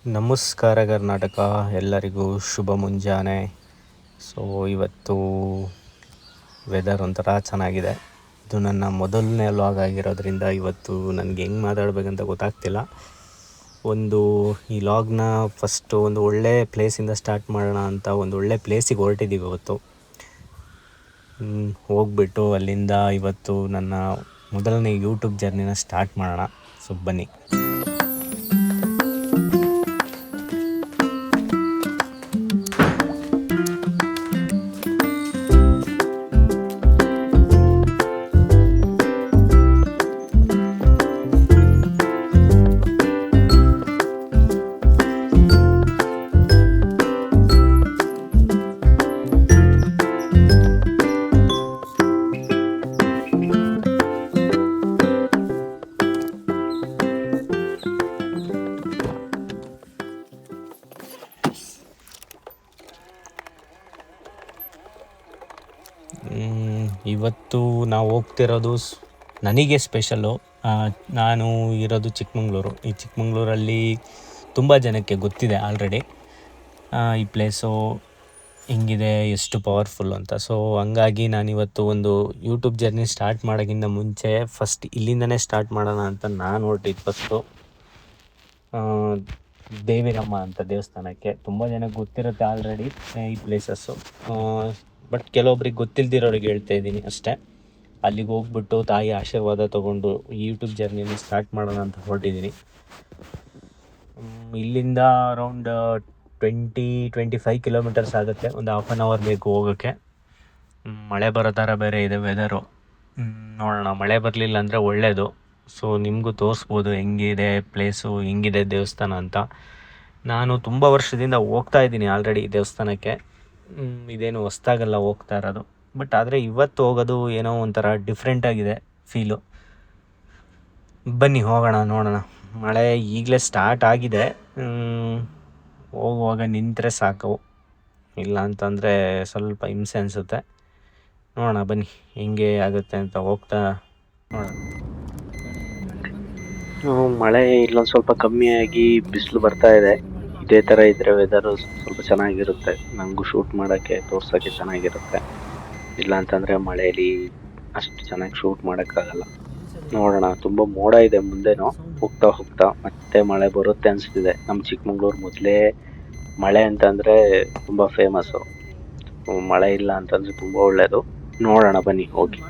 ನಮಸ್ಕಾರ ಕರ್ನಾಟಕ, ಎಲ್ಲರಿಗೂ ಶುಭ ಮುಂಜಾನೆ. ಸೊ ಇವತ್ತು ವೆದರ್ ಒಂಥರ ಚೆನ್ನಾಗಿದೆ. ಇದು ನನ್ನ ಮೊದಲನೇ ವ್ಲಾಗ್ ಆಗಿರೋದ್ರಿಂದ ಇವತ್ತು ನನಗೆ ಹೆಂಗೆ ಮಾತಾಡಬೇಕಂತ ಗೊತ್ತಾಗ್ತಿಲ್ಲ. ಈ ವ್ಲಾಗ್ನ ಫಸ್ಟು ಒಂದು ಒಳ್ಳೆ ಪ್ಲೇಸಿಂದ ಸ್ಟಾರ್ಟ್ ಮಾಡೋಣ ಅಂತ ಒಂದು ಒಳ್ಳೆ ಪ್ಲೇಸಿಗೆ ಹೊರಟಿದ್ದೀವಿ ಇವತ್ತು. ಹೋಗ್ಬಿಟ್ಟು ಅಲ್ಲಿಂದ ಇವತ್ತು ನನ್ನ ಮೊದಲನೇ ಯೂಟ್ಯೂಬ್ ಜರ್ನಿನ ಸ್ಟಾರ್ಟ್ ಮಾಡೋಣ. ಸೊ ಬನ್ನಿ. ಇವತ್ತು ನಾವು ಹೋಗ್ತಿರೋದು ನನಗೆ ಸ್ಪೆಷಲ್ಲು. ನಾನು ಇರೋದು ಚಿಕ್ಕಮಂಗ್ಳೂರು. ಈ ಚಿಕ್ಕಮಂಗ್ಳೂರಲ್ಲಿ ತುಂಬ ಜನಕ್ಕೆ ಗೊತ್ತಿದೆ ಆಲ್ರೆಡಿ ಈ ಪ್ಲೇಸು ಹೆಂಗಿದೆ, ಎಷ್ಟು ಪವರ್ಫುಲ್ ಅಂತ. ಸೊ ಹಂಗಾಗಿ ನಾನಿವತ್ತು ಒಂದು ಯೂಟ್ಯೂಬ್ ಜರ್ನಿ ಸ್ಟಾರ್ಟ್ ಮಾಡೋಕ್ಕಿಂತ ಮುಂಚೆ ಫಸ್ಟ್ ಇಲ್ಲಿಂದನೇ ಸ್ಟಾರ್ಟ್ ಮಾಡೋಣ ಅಂತ ನಾನು ಹೊರಟಿದ್ದು. ಫಸ್ಟು ದೇವಿರಮ್ಮ ಅಂತ ದೇವಸ್ಥಾನಕ್ಕೆ. ತುಂಬ ಜನಕ್ಕೆ ಗೊತ್ತಿರುತ್ತೆ ಆಲ್ರೆಡಿ ಈ ಪ್ಲೇಸಸ್ಸು, ಬಟ್ ಕೆಲವೊಬ್ರಿಗೆ ಗೊತ್ತಿಲ್ದಿರೋರಿಗೆ ಹೇಳ್ತಾ ಇದ್ದೀನಿ ಅಷ್ಟೇ. ಅಲ್ಲಿಗೆ ಹೋಗ್ಬಿಟ್ಟು ತಾಯಿ ಆಶೀರ್ವಾದ ತೊಗೊಂಡು ಯೂಟ್ಯೂಬ್ ಜರ್ನಿನ ಸ್ಟಾರ್ಟ್ ಮಾಡೋಣ ಅಂತ ಹೊರಟಿದ್ದೀನಿ. ಇಲ್ಲಿಂದ ಅರೌಂಡ್ 20-25 ಕಿಲೋಮೀಟರ್ಸ್ ಆಗುತ್ತೆ. ಒಂದು ಹಾಫ್ ಆನ್ ಅವರ್ ಬೇಕು ಹೋಗೋಕ್ಕೆ. ಮಳೆ ಬರೋ ಥರ ಬೇರೆ ಇದೆ ವೆದರು. ನೋಡೋಣ, ಮಳೆ ಬರಲಿಲ್ಲ ಅಂದರೆ ಒಳ್ಳೆಯದು. ಸೊ ನಿಮಗೂ ತೋರಿಸ್ಬೋದು ಹೆಂಗಿದೆ ಪ್ಲೇಸು, ಹೆಂಗಿದೆ ದೇವಸ್ಥಾನ ಅಂತ. ನಾನು ತುಂಬ ವರ್ಷದಿಂದ ಹೋಗ್ತಾ ಇದ್ದೀನಿ ಆಲ್ರೆಡಿ ಈ ದೇವಸ್ಥಾನಕ್ಕೆ. ಇದೇನು ಹೊಸ್ದಾಗಲ್ಲ ಹೋಗ್ತಾ ಇರೋದು, ಬಟ್ ಆದರೆ ಇವತ್ತು ಹೋಗೋದು ಏನೋ ಒಂಥರ ಡಿಫ್ರೆಂಟಾಗಿದೆ ಫೀಲು. ಬನ್ನಿ ಹೋಗೋಣ, ನೋಡೋಣ. ಮಳೆ ಈಗಲೇ ಸ್ಟಾರ್ಟ್ ಆಗಿದೆ. ಹೋಗುವಾಗ ನಿಂತರೆ ಸಾಕು, ಇಲ್ಲ ಅಂತಂದರೆ ಸ್ವಲ್ಪ ಹಿಂಸೆ ಅನಿಸುತ್ತೆ. ನೋಡೋಣ ಬನ್ನಿ ಹೆಂಗೆ ಆಗುತ್ತೆ ಅಂತ ಹೋಗ್ತಾ ನೋಡೋಣ. ಮಳೆ ಇಲ್ಲೊಂದು ಸ್ವಲ್ಪ ಕಮ್ಮಿಯಾಗಿ ಬಿಸಿಲು ಬರ್ತಾ ಇದೆ. ಇದೇ ಥರ ಇದ್ದರೆ ವೆದರು ಸ್ವಲ್ಪ ಚೆನ್ನಾಗಿರುತ್ತೆ, ನನಗೂ ಶೂಟ್ ಮಾಡೋಕ್ಕೆ ತೋರ್ಸೋಕ್ಕೆ ಚೆನ್ನಾಗಿರುತ್ತೆ. ಇಲ್ಲ ಅಂತಂದರೆ ಮಳೆಯಲ್ಲಿ ಅಷ್ಟು ಚೆನ್ನಾಗಿ ಶೂಟ್ ಮಾಡೋಕ್ಕಾಗಲ್ಲ. ನೋಡೋಣ, ತುಂಬ ಮೋಡ ಇದೆ ಮುಂದೆನೂ. ಹೋಗ್ತಾ ಹೋಗ್ತಾ ಮತ್ತೆ ಮಳೆ ಬರುತ್ತೆ ಅನಿಸ್ತಿದೆ. ನಮ್ಮ ಚಿಕ್ಕಮಂಗ್ಳೂರು ಮೊದಲೇ ಮಳೆ ಅಂತಂದರೆ ತುಂಬ ಫೇಮಸ್ಸು. ಮಳೆ ಇಲ್ಲ ಅಂತಂದರೆ ತುಂಬ ಒಳ್ಳೆಯದು. ನೋಡೋಣ ಬನ್ನಿ ಹೋಗಿ.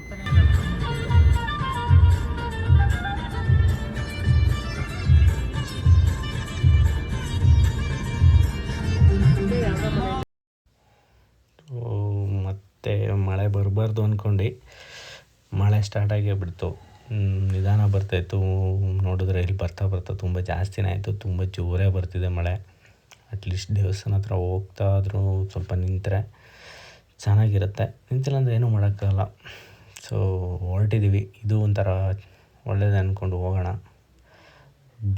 ಮತ್ತು ಮಳೆ ಬರಬಾರ್ದು ಅಂದ್ಕೊಂಡು ಮಳೆ ಸ್ಟಾರ್ಟ್ ಆಗೇ ಬಿಡ್ತು. ನಿಧಾನ ಬರ್ತಾಯಿತ್ತು. ನೋಡಿದ್ರೆ ಇಲ್ಲಿ ಬರ್ತಾ ಬರ್ತಾ ತುಂಬ ಜಾಸ್ತಿನೇ ಆಯಿತು. ತುಂಬ ಜೋರೇ ಬರ್ತಿದೆ ಮಳೆ. ಅಟ್ಲೀಸ್ಟ್ ದೇವಸ್ಥಾನ ಹತ್ರ ಹೋಗ್ತಾ ಆದರೂ ಸ್ವಲ್ಪ ನಿಂತರೆ ಚೆನ್ನಾಗಿರುತ್ತೆ. ನಿಂತಿಲ್ಲ ಅಂದರೆ ಏನೂ ಮಾಡೋಕ್ಕಾಗಲ್ಲ. ಸೊ ಹೊರಟಿದ್ದೀವಿ. ಇದು ಒಂಥರ ಒಳ್ಳೇದು ಅಂದ್ಕೊಂಡು ಹೋಗೋಣ.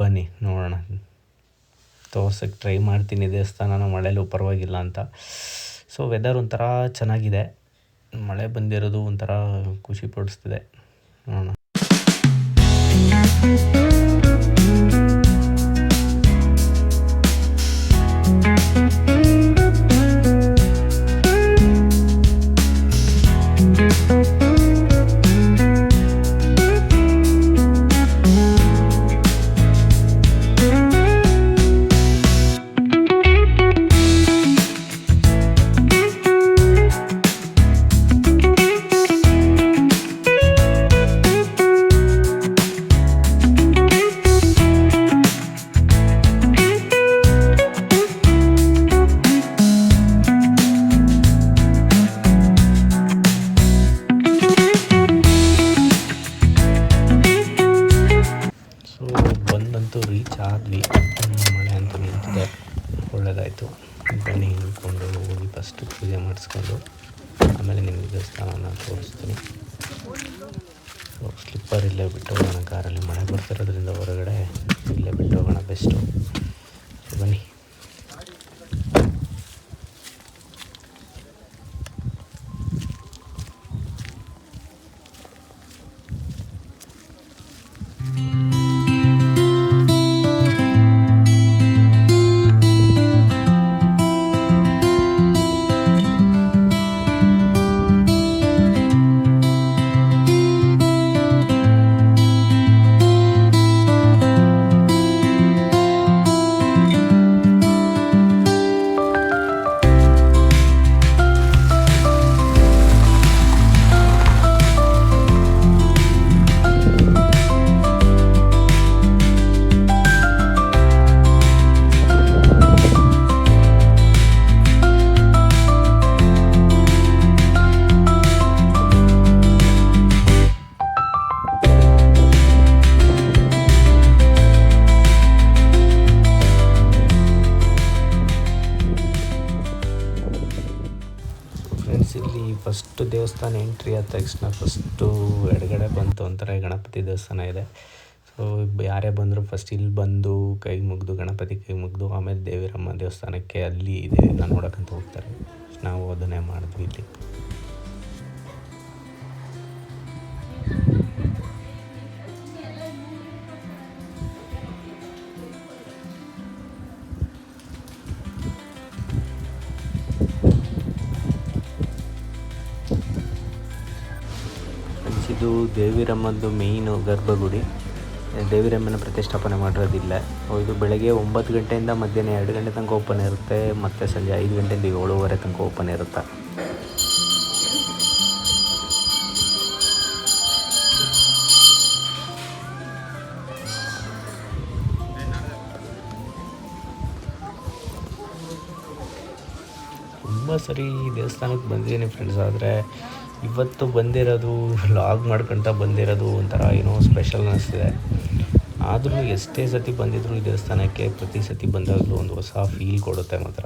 ಬನ್ನಿ ನೋಡೋಣ. ತೋರ್ಸೋಕ್ಕೆ ಟ್ರೈ ಮಾಡ್ತೀನಿ ದೇವಸ್ಥಾನನ ಮಳೆಯಲ್ಲೂ ಪರವಾಗಿಲ್ಲ ಅಂತ. ಸೊ ವೆದರ್ ಒಂಥರ ಚೆನ್ನಾಗಿದೆ. ಮಳೆ ಬಂದಿರೋದು ಒಂಥರ ಖುಷಿ ಪಡಿಸ್ತಿದೆ. ನೋಡೋಣ. ರೀಚ್ ಆದ್ವಿ. ಮಳೆ ಅಂತ ನಿಂತಿದೆ, ಒಳ್ಳೆಯದಾಯಿತು. ಬನ್ನಿ ನಿಂತ್ಕೊಂಡು ಹೋಗಿ ಫಸ್ಟ್ ಪೂಜೆ ಮಾಡಿಸ್ಕೊಂಡು ಆಮೇಲೆ ನಿಮಗೆ ದೇವಸ್ಥಾನನ ತೋರಿಸ್ತೀನಿ. ಸೊ ಸ್ಲಿಪ್ಪರ್ ಇಲ್ಲೇ ಬಿಟ್ಟು ಹೋಗೋಣ. ಕಾರಲ್ಲಿ ಮಳೆ ಬರ್ತಿರೋದ್ರಿಂದ ಹೊರಗಡೆ ಇಲ್ಲೇ ಬಿಟ್ಟು ಹೋಗೋಣ ಬೆಸ್ಟು. ಬನ್ನಿ. ಫಸ್ಟು ದೇವಸ್ಥಾನ ಎಂಟ್ರಿ ಆದ ತಕ್ಷಣ ಫಸ್ಟು ಎಡಗಡೆ ಬಂತು ಒಂಥರ ಗಣಪತಿ ದೇವಸ್ಥಾನ ಇದೆ. ಸೊ ಯಾರೇ ಬಂದರೂ ಫಸ್ಟ್ ಇಲ್ಲಿ ಬಂದು ಕೈ ಮುಗಿದು ಗಣಪತಿ ಕೈ ಮುಗಿದು ಆಮೇಲೆ ದೇವಿರಮ್ಮ ದೇವಸ್ಥಾನಕ್ಕೆ ಅಲ್ಲಿ ಇದೆ ನಾನು ನೋಡೋಕ್ಕಂತ ಹೋಗ್ತಾರೆ. ನಾವು ಅದನ್ನೇ ಮಾಡಿದ್ವಿ ಇಲ್ಲಿ. ಇದು ದೇವಿರಮ್ಮಂದು ಮೇಯ್ನು ಗರ್ಭಗುಡಿ. ದೇವಿರಮ್ಮನ ಪ್ರತಿಷ್ಠಾಪನೆ ಮಾಡಿರೋದಿಲ್ಲ. ಇದು ಬೆಳಗ್ಗೆ 9 ಗಂಟೆಯಿಂದ ಮಧ್ಯಾಹ್ನ 2 ಗಂಟೆ ತನಕ ಓಪನ್ ಇರುತ್ತೆ, ಮತ್ತು ಸಂಜೆ 5 ಗಂಟೆಯಿಂದ 7:30 ತನಕ ಓಪನ್ ಇರುತ್ತೆ. ತುಂಬ ಸರಿ ದೇವಸ್ಥಾನಕ್ಕೆ ಬಂದಿದ್ದೀನಿ ಫ್ರೆಂಡ್ಸ್, ಆದರೆ ಇವತ್ತು ಬಂದಿರೋದು ಲಾಗ್ ಮಾಡ್ಕೊಳ್ತಾ ಬಂದಿರೋದು ಒಂಥರ ಏನೋ ಸ್ಪೆಷಲ್ ಅನ್ನಿಸ್ತಿದೆ. ಆದ್ರೂ ಎಷ್ಟೇ ಸತಿ ಬಂದಿದ್ರು ಈ ದೇವಸ್ಥಾನಕ್ಕೆ ಪ್ರತಿ ಸತಿ ಬಂದಾಗಲೂ ಒಂದು ಹೊಸ ಫೀಲ್ ಕೊಡುತ್ತೆ ಮಾತ್ರ.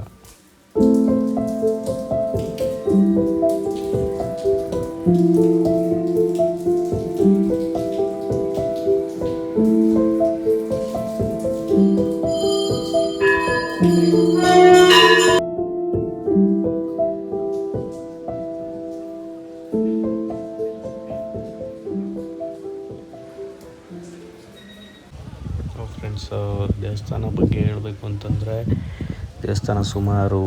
ಫ್ರೆಂಡ್ಸ್, ದೇವಸ್ಥಾನ ಬಗ್ಗೆ ಹೇಳಬೇಕು ಅಂತಂದರೆ ದೇವಸ್ಥಾನ ಸುಮಾರು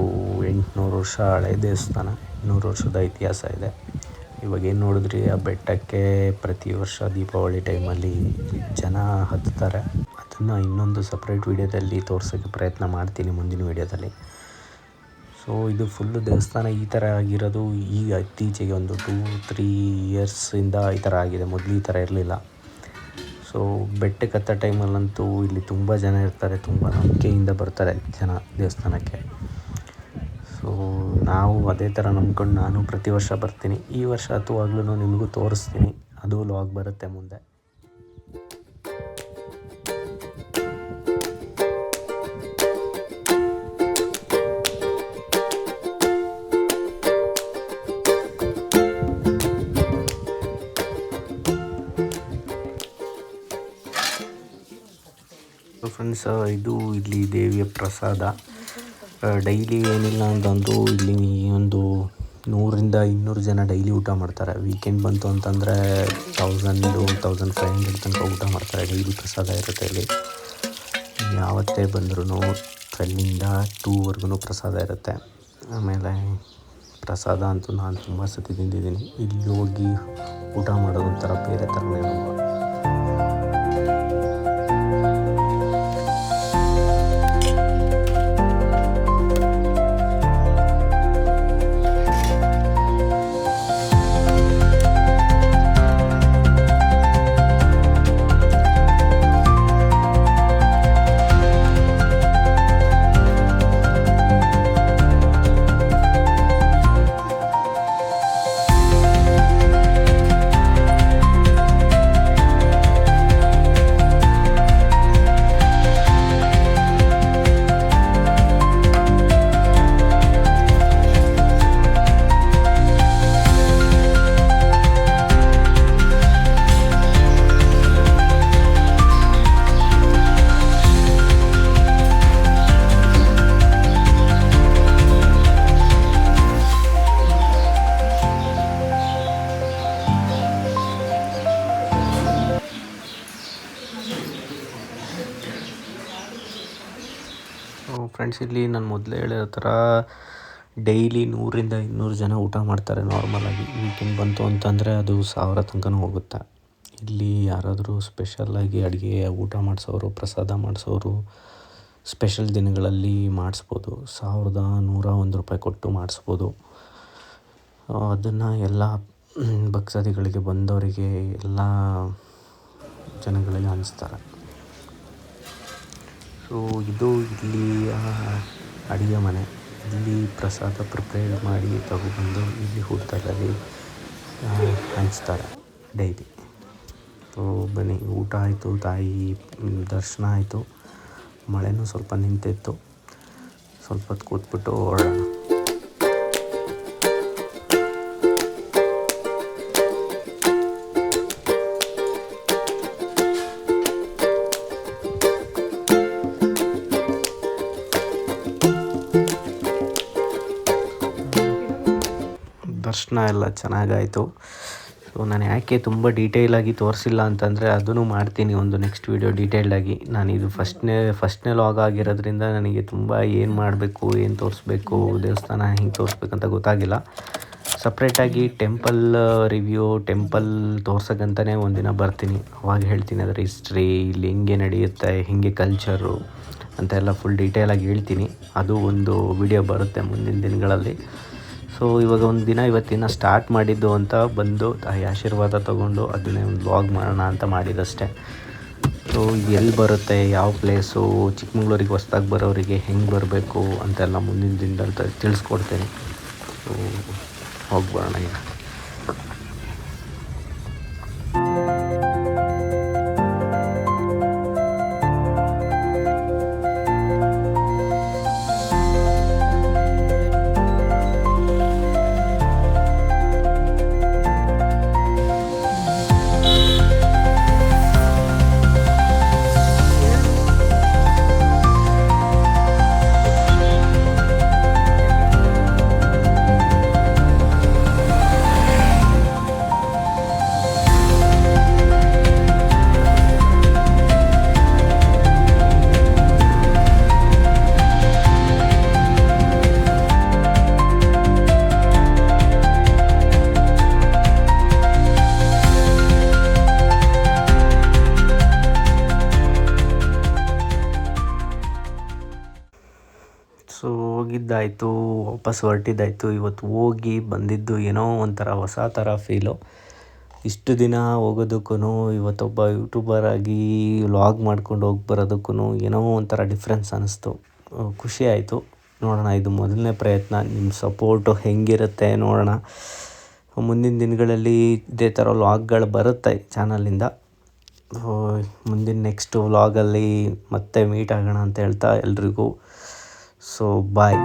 800 ವರ್ಷ ಹಳೆ ದೇವಸ್ಥಾನ, 200 ವರ್ಷದ ಇತಿಹಾಸ ಇದೆ. ಇವಾಗ ಏನು ನೋಡಿದ್ರಿ ಆ ಬೆಟ್ಟಕ್ಕೆ ಪ್ರತಿ ವರ್ಷ ದೀಪಾವಳಿ ಟೈಮಲ್ಲಿ ಜನ ಹತ್ತಾರೆ. ಅದನ್ನು ಇನ್ನೊಂದು ಸಪ್ರೇಟ್ ವೀಡಿಯೋದಲ್ಲಿ ತೋರ್ಸೋಕ್ಕೆ ಪ್ರಯತ್ನ ಮಾಡ್ತೀನಿ ಮುಂದಿನ ವೀಡಿಯೋದಲ್ಲಿ. ಸೊ ಇದು ಫುಲ್ಲು ದೇವಸ್ಥಾನ ಈ ಥರ ಆಗಿರೋದು ಈಗ ಇತ್ತೀಚೆಗೆ ಒಂದು 2-3 ಇಯರ್ಸಿಂದ ಈ ಥರ ಆಗಿದೆ. ಮೊದಲು ಈ ಥರ ಇರಲಿಲ್ಲ. ಸೊ ಬೆಟ್ಟಕ್ಕೆ ಹತ್ತೋ ಟೈಮಲ್ಲಂತೂ ಇಲ್ಲಿ ತುಂಬ ಜನ ಇರ್ತಾರೆ, ತುಂಬ ನಂಬಿಕೆಯಿಂದ ಬರ್ತಾರೆ ಜನ ದೇವಸ್ಥಾನಕ್ಕೆ. ಸೊ ನಾವು ಅದೇ ಥರ ನಂಬ್ಕೊಂಡು ನಾನು ಪ್ರತಿ ವರ್ಷ ಬರ್ತೀನಿ. ಈ ವರ್ಷ ಹತ್ತುವಾಗ್ಲೂ ನಿಮಗೂ ತೋರಿಸ್ತೀನಿ, ಅದು ಲಾಗ್ ಬರುತ್ತೆ ಮುಂದೆ. ಫ್ರೆಂಡ್ಸ್, ಇದು ಇಲ್ಲಿ ದೇವಿಯ ಪ್ರಸಾದ. ಡೈಲಿ ಏನಿಲ್ಲ ಅಂತಂದರೂ ಇಲ್ಲಿ ಒಂದು 100-200 ಜನ ಡೈಲಿ ಊಟ ಮಾಡ್ತಾರೆ. ವೀಕೆಂಡ್ ಬಂತು ಅಂತಂದರೆ 1000-1500 ತನಕ ಊಟ ಮಾಡ್ತಾರೆ. ಡೈಲಿ ಪ್ರಸಾದ ಇರುತ್ತೆ ಇಲ್ಲಿ. ಯಾವತ್ತೇ ಬಂದ್ರೂ 12ಇಂದ 2ವರೆಗೂ ಪ್ರಸಾದ ಇರುತ್ತೆ. ಆಮೇಲೆ ಪ್ರಸಾದ ಅಂತೂ ನಾನು ತುಂಬ ಸತಿ ತಿಂದಿದ್ದೀನಿ. ಇಲ್ಲಿ ಹೋಗಿ ಊಟ ಮಾಡೋದು ಒಂಥರ ಬೇರೆ ಥರನೇ ಅನುಭವ. ಫ್ರೆಂಡ್ಸ್, ಇಲ್ಲಿ ನಾನು ಮೊದಲೇ ಹೇಳಿರೋ ಥರ ಡೈಲಿ 100-200 ಜನ ಊಟ ಮಾಡ್ತಾರೆ ನಾರ್ಮಲಾಗಿ. ವೀಕೆಂಡ್ ಬಂತು ಅಂತಂದರೆ ಅದು 1000 ತನಕನೂ ಹೋಗುತ್ತೆ. ಇಲ್ಲಿ ಯಾರಾದರೂ ಸ್ಪೆಷಲ್ಲಾಗಿ ಅಡುಗೆ ಊಟ ಮಾಡಿಸೋರು, ಪ್ರಸಾದ ಮಾಡಿಸೋರು ಸ್ಪೆಷಲ್ ದಿನಗಳಲ್ಲಿ ಮಾಡಿಸ್ಬೋದು. 1101 ರೂಪಾಯಿ ಕೊಟ್ಟು ಮಾಡಿಸ್ಬೋದು. ಅದನ್ನು ಎಲ್ಲ ಭಕ್ತಾದಿಗಳಿಗೆ ಬಂದವರಿಗೆ ಎಲ್ಲ ಜನಗಳಿಗೆ ಹಂಚ್ತಾರೆ. ಸೊ ಇದು ಇಲ್ಲಿಯ ಅಡುಗೆ ಮನೆ. ಇಲ್ಲಿ ಪ್ರಸಾದ ಪ್ರಿಪೇರ್ ಮಾಡಿ ತಗೊಬಂದು ಇಲ್ಲಿ ಹೋಟೆಲಲ್ಲಿ ಹಂಚ್ತಾರೆ ಡೈಲಿ. ಸೊ ಬನ್ನಿ, ಊಟ ಆಯಿತು, ತಾಯಿ ದರ್ಶನ ಆಯಿತು, ಮಳೆನೂ ಸ್ವಲ್ಪ ನಿಂತಿತ್ತು. ಸ್ವಲ್ಪ ಹೊತ್ತು ಕೂತ್ಬಿಟ್ಟು ಹೊರಡೋಣ. ದರ್ಶನ ಎಲ್ಲ ಚೆನ್ನಾಗಾಯಿತು. ಸೊ ನಾನು ಯಾಕೆ ತುಂಬ ಡೀಟೇಲಾಗಿ ತೋರಿಸಿಲ್ಲ ಅಂತಂದರೆ ಅದನ್ನು ಮಾಡ್ತೀನಿ ಒಂದು ನೆಕ್ಸ್ಟ್ ವೀಡಿಯೋ ಡೀಟೇಲ್ಡಾಗಿ. ನಾನಿದು ಫಸ್ಟ್ನೇ ಲಾಗ್ ಆಗಿರೋದ್ರಿಂದ ನನಗೆ ತುಂಬ ಏನು ಮಾಡಬೇಕು, ಏನು ತೋರಿಸ್ಬೇಕು, ದೇವಸ್ಥಾನ ಹೆಂಗೆ ತೋರಿಸ್ಬೇಕಂತ ಗೊತ್ತಾಗಿಲ್ಲ. ಸಪ್ರೇಟಾಗಿ ಟೆಂಪಲ್ ರಿವ್ಯೂ, ಟೆಂಪಲ್ ತೋರ್ಸೋಕ್ಕಂತಲೇ ಒಂದಿನ ಬರ್ತೀನಿ. ಅವಾಗ ಹೇಳ್ತೀನಿ ಅದರ ಹಿಸ್ಟ್ರಿ, ಇಲ್ಲಿ ಹೆಂಗೆ ನಡೆಯುತ್ತೆ, ಹೆಂಗೆ ಕಲ್ಚರು ಅಂತೆಲ್ಲ ಫುಲ್ ಡೀಟೇಲಾಗಿ ಹೇಳ್ತೀನಿ. ಅದು ಒಂದು ವಿಡಿಯೋ ಬರುತ್ತೆ ಮುಂದಿನ ದಿನಗಳಲ್ಲಿ. ಸೊ ಇವಾಗ ಒಂದು ದಿನ ಇವತ್ತಿನ ಸ್ಟಾರ್ಟ್ ಮಾಡಿದ್ದು ಅಂತ ಬಂದು ತಾಯಿ ಆಶೀರ್ವಾದ ತೊಗೊಂಡು ಅದನ್ನೇ ಒಂದು ವ್ಲಾಗ್ ಮಾಡೋಣ ಅಂತ ಮಾಡಿದಷ್ಟೇ. ಸೊ ಎಲ್ಲಿ ಬರುತ್ತೆ, ಯಾವ ಪ್ಲೇಸು, ಚಿಕ್ಕಮಂಗ್ಳೂರಿಗೆ ಹೊಸ್ದಾಗಿ ಬರೋರಿಗೆ ಹೆಂಗೆ ಬರಬೇಕು ಅಂತೆಲ್ಲ ಮುಂದಿನ ದಿನದಲ್ಲಿ ತಿಳಿಸ್ಕೊಡ್ತೀನಿ. ಸೊ ಹೋಗ್ಬರೋಣ ಈಗ. ಸೊ ಹೋಗಿದ್ದಾಯಿತು, ವಾಪಸ್ ಹೊರಟಿದ್ದಾಯಿತು. ಇವತ್ತು ಹೋಗಿ ಬಂದಿದ್ದು ಏನೋ ಒಂಥರ ಹೊಸ ಥರ ಫೀಲು. ಇಷ್ಟು ದಿನ ಹೋಗೋದಕ್ಕೂ ಇವತ್ತೊಬ್ಬ ಯೂಟ್ಯೂಬರ್ ಆಗಿ ವ್ಲಾಗ್ ಮಾಡ್ಕೊಂಡು ಹೋಗಿ ಬರೋದಕ್ಕೂ ಏನೋ ಒಂಥರ ಡಿಫ್ರೆನ್ಸ್ ಅನ್ನಿಸ್ತು. ಖುಷಿ ಆಯಿತು. ನೋಡೋಣ, ಇದು ಮೊದಲನೇ ಪ್ರಯತ್ನ. ನಿಮ್ಮ ಸಪೋರ್ಟು ಹೆಂಗಿರುತ್ತೆ ನೋಡೋಣ. ಮುಂದಿನ ದಿನಗಳಲ್ಲಿ ಇದೇ ಥರ ವ್ಲಾಗ್ಗಳು ಬರುತ್ತೆ ಚಾನಲಿಂದ. ಮುಂದಿನ ನೆಕ್ಸ್ಟ್ ವ್ಲಾಗಲ್ಲಿ ಮತ್ತೆ ಮೀಟ್ ಆಗೋಣ ಅಂತ ಹೇಳ್ತಾ ಎಲ್ರಿಗೂ ಸೊ ಬಾಯ್.